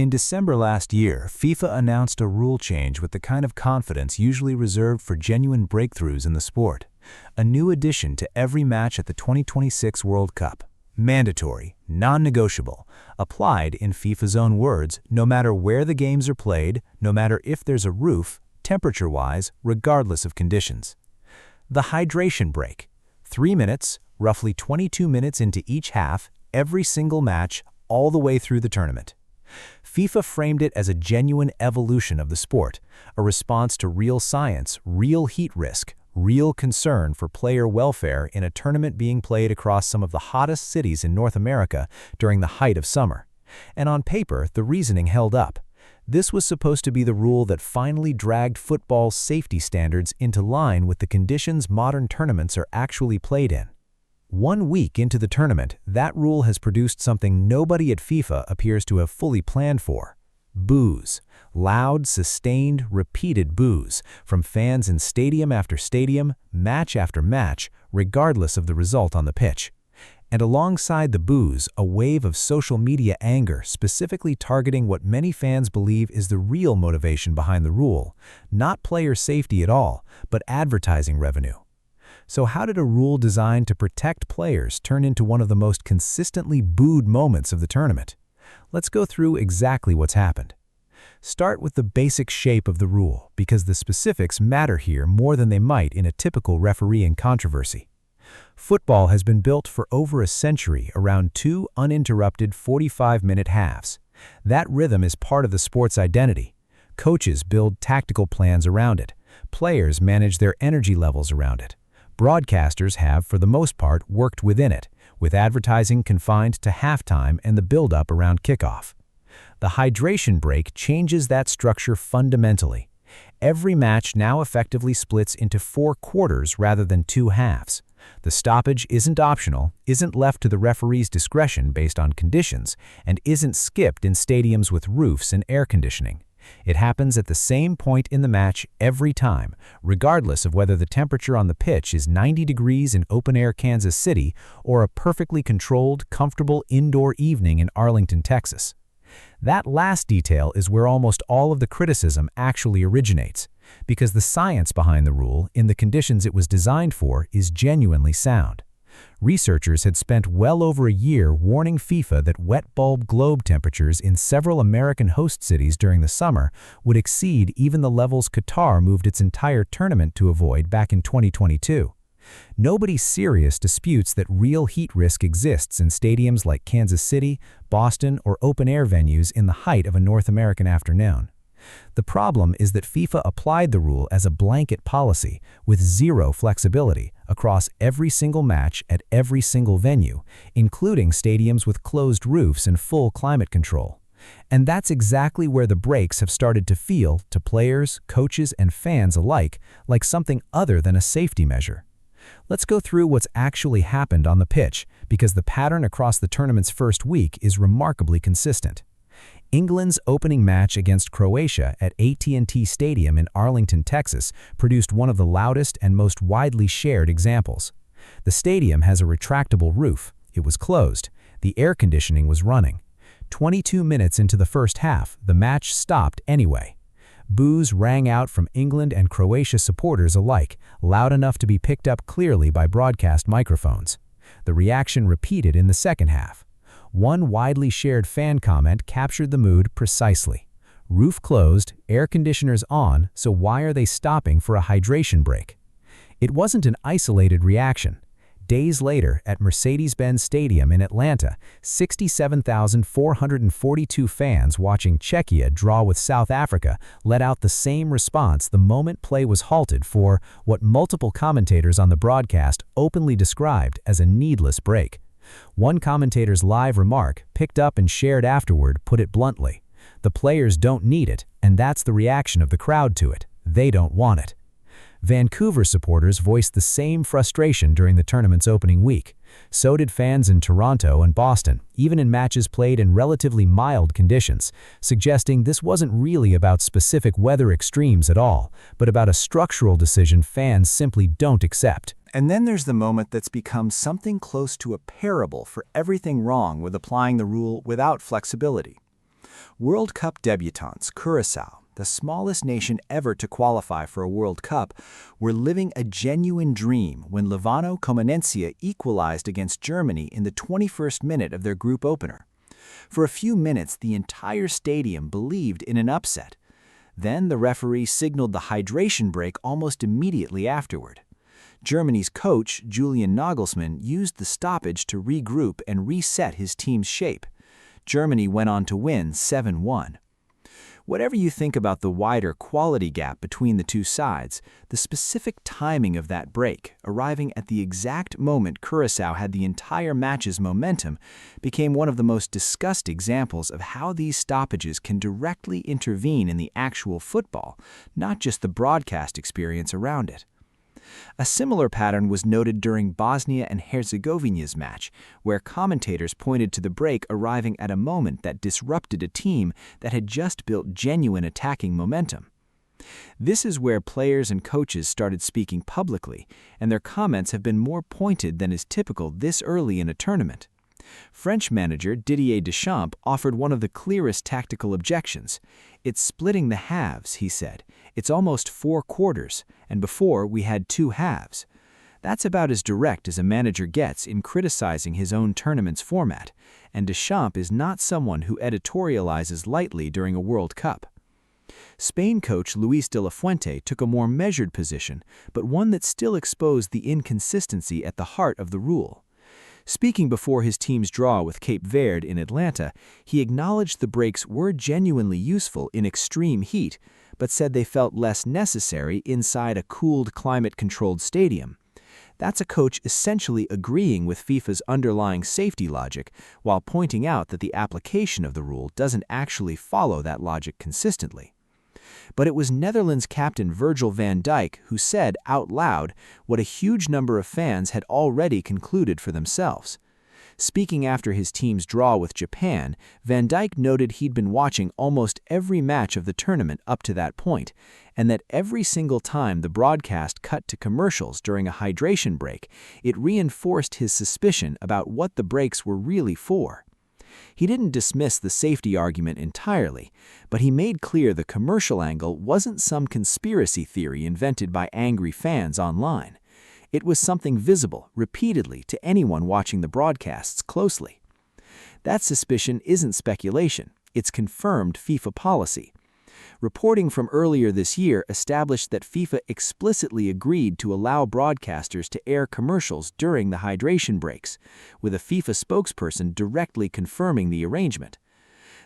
In December last year, FIFA announced a rule change with the kind of confidence usually reserved for genuine breakthroughs in the sport. A new addition to every match at the 2026 World Cup. Mandatory, non-negotiable, applied in FIFA's own words, no matter where the games are played, no matter if there's a roof, temperature-wise, regardless of conditions. The hydration break. 3 minutes, roughly 22 minutes into each half, every single match, all the way through the tournament. FIFA framed it as a genuine evolution of the sport, a response to real science, real heat risk, real concern for player welfare in a tournament being played across some of the hottest cities in North America during the height of summer. And on paper, the reasoning held up. This was supposed to be the rule that finally dragged football's safety standards into line with the conditions modern tournaments are actually played in. 1 week into the tournament, that rule has produced something nobody at FIFA appears to have fully planned for. Boos. Loud, sustained, repeated boos from fans in stadium after stadium, match after match, regardless of the result on the pitch. And alongside the boos, a wave of social media anger specifically targeting what many fans believe is the real motivation behind the rule, not player safety at all, but advertising revenue. So how did a rule designed to protect players turn into one of the most consistently booed moments of the tournament? Let's go through exactly what's happened. Start with the basic shape of the rule, because the specifics matter here more than they might in a typical refereeing controversy. Football has been built for over a century around 2 uninterrupted 45-minute halves. That rhythm is part of the sport's identity. Coaches build tactical plans around it. Players manage their energy levels around it. Broadcasters have, for the most part, worked within it, with advertising confined to halftime and the build-up around kickoff. The hydration break changes that structure fundamentally. Every match now effectively splits into 4 quarters rather than 2 halves. The stoppage isn't optional, isn't left to the referee's discretion based on conditions, and isn't skipped in stadiums with roofs and air conditioning. It happens at the same point in the match every time, regardless of whether the temperature on the pitch is 90 degrees in open-air Kansas City or a perfectly controlled, comfortable indoor evening in Arlington, Texas. That last detail is where almost all of the criticism actually originates, because the science behind the rule, in the conditions it was designed for, is genuinely sound. Researchers had spent well over a year warning FIFA that wet bulb globe temperatures in several American host cities during the summer would exceed even the levels Qatar moved its entire tournament to avoid back in 2022. Nobody serious disputes that real heat risk exists in stadiums like Kansas City, Boston, or open-air venues in the height of a North American afternoon. The problem is that FIFA applied the rule as a blanket policy with zero flexibility across every single match at every single venue, including stadiums with closed roofs and full climate control. And that's exactly where the breaks have started to feel, to players, coaches, and fans alike, like something other than a safety measure. Let's go through what's actually happened on the pitch, because the pattern across the tournament's first week is remarkably consistent. England's opening match against Croatia at AT&T Stadium in Arlington, Texas, produced one of the loudest and most widely shared examples. The stadium has a retractable roof. It was closed. The air conditioning was running. 22 minutes into the first half, the match stopped anyway. Boos rang out from England and Croatia supporters alike, loud enough to be picked up clearly by broadcast microphones. The reaction repeated in the second half. One widely shared fan comment captured the mood precisely. Roof closed, air conditioners on, so why are they stopping for a hydration break? It wasn't an isolated reaction. Days later, at Mercedes-Benz Stadium in Atlanta, 67,442 fans watching Czechia draw with South Africa let out the same response the moment play was halted for what multiple commentators on the broadcast openly described as a needless break. One commentator's live remark, picked up and shared afterward, put it bluntly. The players don't need it, and that's the reaction of the crowd to it. They don't want it. Vancouver supporters voiced the same frustration during the tournament's opening week. So did fans in Toronto and Boston, even in matches played in relatively mild conditions, suggesting this wasn't really about specific weather extremes at all, but about a structural decision fans simply don't accept. And then there's the moment that's become something close to a parable for everything wrong with applying the rule without flexibility. World Cup debutants Curaçao, the smallest nation ever to qualify for a World Cup, were living a genuine dream when Livano Comenencia equalized against Germany in the 21st minute of their group opener. For a few minutes, the entire stadium believed in an upset. Then the referee signaled the hydration break almost immediately afterward. Germany's coach, Julian Nagelsmann, used the stoppage to regroup and reset his team's shape. Germany went on to win 7-1. Whatever you think about the wider quality gap between the two sides, the specific timing of that break, arriving at the exact moment Curaçao had the entire match's momentum, became one of the most discussed examples of how these stoppages can directly intervene in the actual football, not just the broadcast experience around it. A similar pattern was noted during Bosnia and Herzegovina's match, where commentators pointed to the break arriving at a moment that disrupted a team that had just built genuine attacking momentum. This is where players and coaches started speaking publicly, and their comments have been more pointed than is typical this early in a tournament. French manager Didier Deschamps offered one of the clearest tactical objections. "It's splitting the halves," he said. "It's almost 4 quarters, and before we had 2 halves." That's about as direct as a manager gets in criticizing his own tournament's format, and Deschamps is not someone who editorializes lightly during a World Cup. Spain coach Luis de la Fuente took a more measured position, but one that still exposed the inconsistency at the heart of the rule. Speaking before his team's draw with Cape Verde in Atlanta, he acknowledged the breaks were genuinely useful in extreme heat, but said they felt less necessary inside a cooled, climate-controlled stadium. That's a coach essentially agreeing with FIFA's underlying safety logic, while pointing out that the application of the rule doesn't actually follow that logic consistently. But it was Netherlands captain Virgil van Dijk who said out loud what a huge number of fans had already concluded for themselves. Speaking after his team's draw with Japan, Van Dijk noted he'd been watching almost every match of the tournament up to that point, and that every single time the broadcast cut to commercials during a hydration break, it reinforced his suspicion about what the breaks were really for. He didn't dismiss the safety argument entirely, but he made clear the commercial angle wasn't some conspiracy theory invented by angry fans online. It was something visible, repeatedly, to anyone watching the broadcasts closely. That suspicion isn't speculation, it's confirmed FIFA policy. Reporting from earlier this year established that FIFA explicitly agreed to allow broadcasters to air commercials during the hydration breaks, with a FIFA spokesperson directly confirming the arrangement.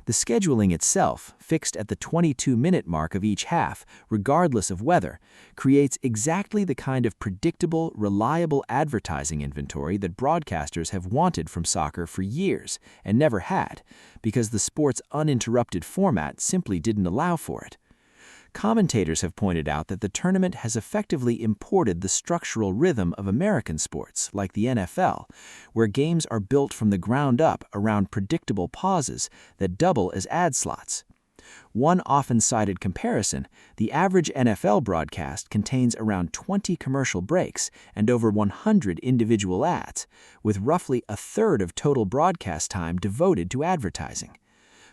The scheduling itself, fixed at the 22-minute mark of each half, regardless of weather, creates exactly the kind of predictable, reliable advertising inventory that broadcasters have wanted from soccer for years and never had, because the sport's uninterrupted format simply didn't allow for it. Commentators have pointed out that the tournament has effectively imported the structural rhythm of American sports, like the NFL, where games are built from the ground up around predictable pauses that double as ad slots. One often cited comparison, the average NFL broadcast contains around 20 commercial breaks and over 100 individual ads, with roughly a third of total broadcast time devoted to advertising.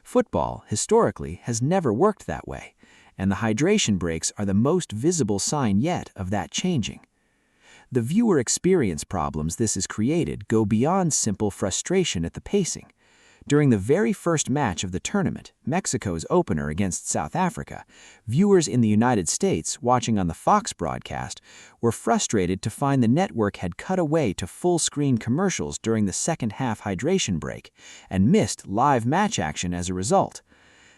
Football, historically, has never worked that way, and the hydration breaks are the most visible sign yet of that changing. The viewer experience problems this has created go beyond simple frustration at the pacing. During the very first match of the tournament, Mexico's opener against South Africa, viewers in the United States watching on the Fox broadcast were frustrated to find the network had cut away to full-screen commercials during the second-half hydration break and missed live match action as a result.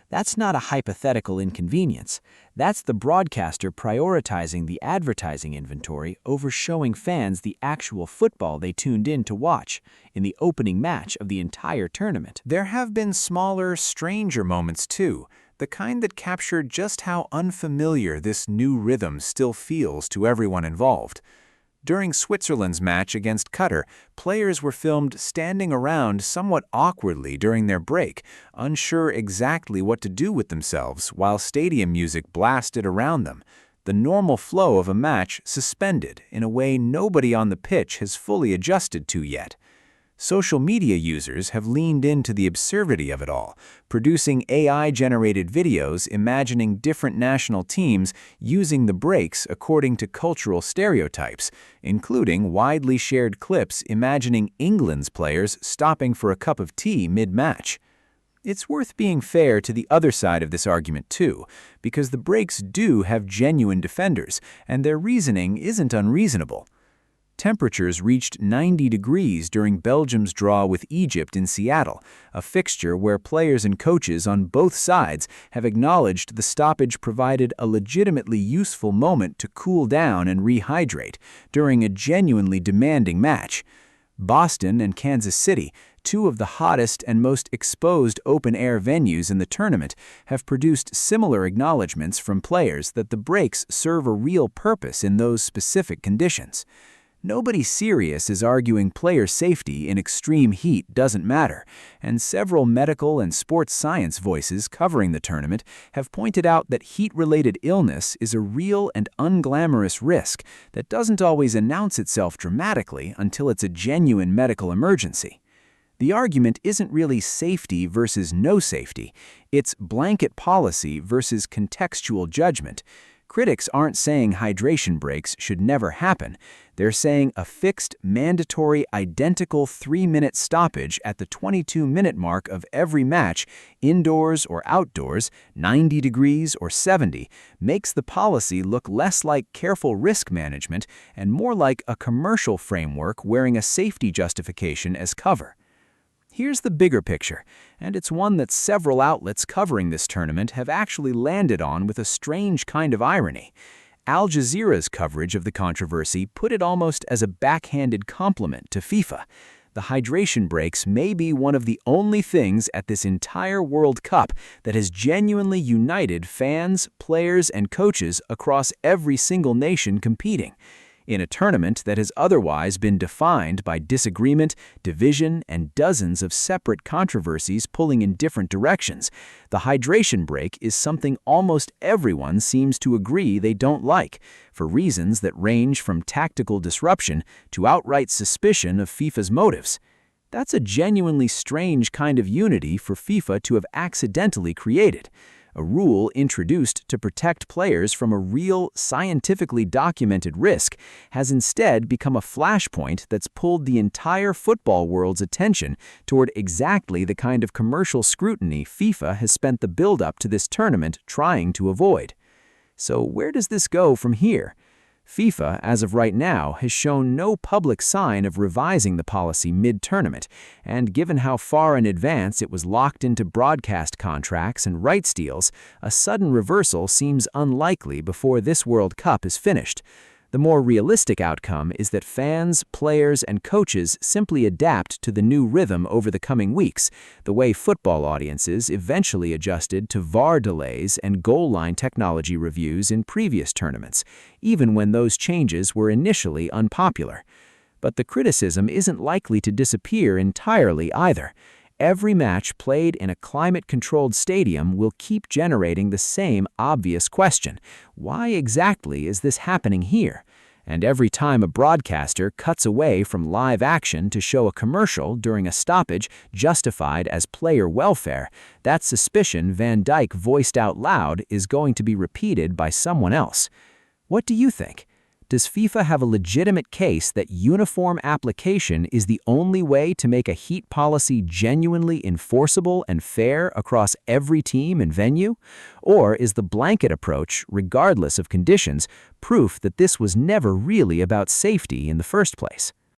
That's not a hypothetical inconvenience. That's the broadcaster prioritizing the advertising inventory over showing fans the actual football they tuned in to watch in the opening match of the entire tournament. There have been smaller, stranger moments too, the kind that capture just how unfamiliar this new rhythm still feels to everyone involved. During Switzerland's match against Qatar, players were filmed standing around somewhat awkwardly during their break, unsure exactly what to do with themselves while stadium music blasted around them, the normal flow of a match suspended in a way nobody on the pitch has fully adjusted to yet. Social media users have leaned into the absurdity of it all, producing AI-generated videos imagining different national teams using the breaks according to cultural stereotypes, including widely shared clips imagining England's players stopping for a cup of tea mid-match. It's worth being fair to the other side of this argument too, because the breaks do have genuine defenders, and their reasoning isn't unreasonable. Temperatures reached 90 degrees during Belgium's draw with Egypt in Seattle, a fixture where players and coaches on both sides have acknowledged the stoppage provided a legitimately useful moment to cool down and rehydrate during a genuinely demanding match. Boston and Kansas City, two of the hottest and most exposed open-air venues in the tournament, have produced similar acknowledgments from players that the breaks serve a real purpose in those specific conditions. Nobody serious is arguing player safety in extreme heat doesn't matter, and several medical and sports science voices covering the tournament have pointed out that heat-related illness is a real and unglamorous risk that doesn't always announce itself dramatically until it's a genuine medical emergency. The argument isn't really safety versus no safety, it's blanket policy versus contextual judgment. Critics aren't saying hydration breaks should never happen. They're saying a fixed, mandatory, identical 3-minute stoppage at the 22-minute mark of every match, indoors or outdoors, 90 degrees or 70, makes the policy look less like careful risk management and more like a commercial framework wearing a safety justification as cover. Here's the bigger picture, and it's one that several outlets covering this tournament have actually landed on with a strange kind of irony. Al Jazeera's coverage of the controversy put it almost as a backhanded compliment to FIFA. The hydration breaks may be one of the only things at this entire World Cup that has genuinely united fans, players, and coaches across every single nation competing. In a tournament that has otherwise been defined by disagreement, division, and dozens of separate controversies pulling in different directions, the hydration break is something almost everyone seems to agree they don't like, for reasons that range from tactical disruption to outright suspicion of FIFA's motives. That's a genuinely strange kind of unity for FIFA to have accidentally created. A rule introduced to protect players from a real, scientifically documented risk has instead become a flashpoint that's pulled the entire football world's attention toward exactly the kind of commercial scrutiny FIFA has spent the build-up to this tournament trying to avoid. So where does this go from here? FIFA, as of right now, has shown no public sign of revising the policy mid-tournament, and given how far in advance it was locked into broadcast contracts and rights deals, a sudden reversal seems unlikely before this World Cup is finished. The more realistic outcome is that fans, players, and coaches simply adapt to the new rhythm over the coming weeks, the way football audiences eventually adjusted to VAR delays and goal line technology reviews in previous tournaments, even when those changes were initially unpopular. But the criticism isn't likely to disappear entirely either. Every match played in a climate-controlled stadium will keep generating the same obvious question: why exactly is this happening here? And every time a broadcaster cuts away from live action to show a commercial during a stoppage justified as player welfare, that suspicion Van Dijk voiced out loud is going to be repeated by someone else. What do you think? Does FIFA have a legitimate case that uniform application is the only way to make a heat policy genuinely enforceable and fair across every team and venue? Or is the blanket approach, regardless of conditions, proof that this was never really about safety in the first place?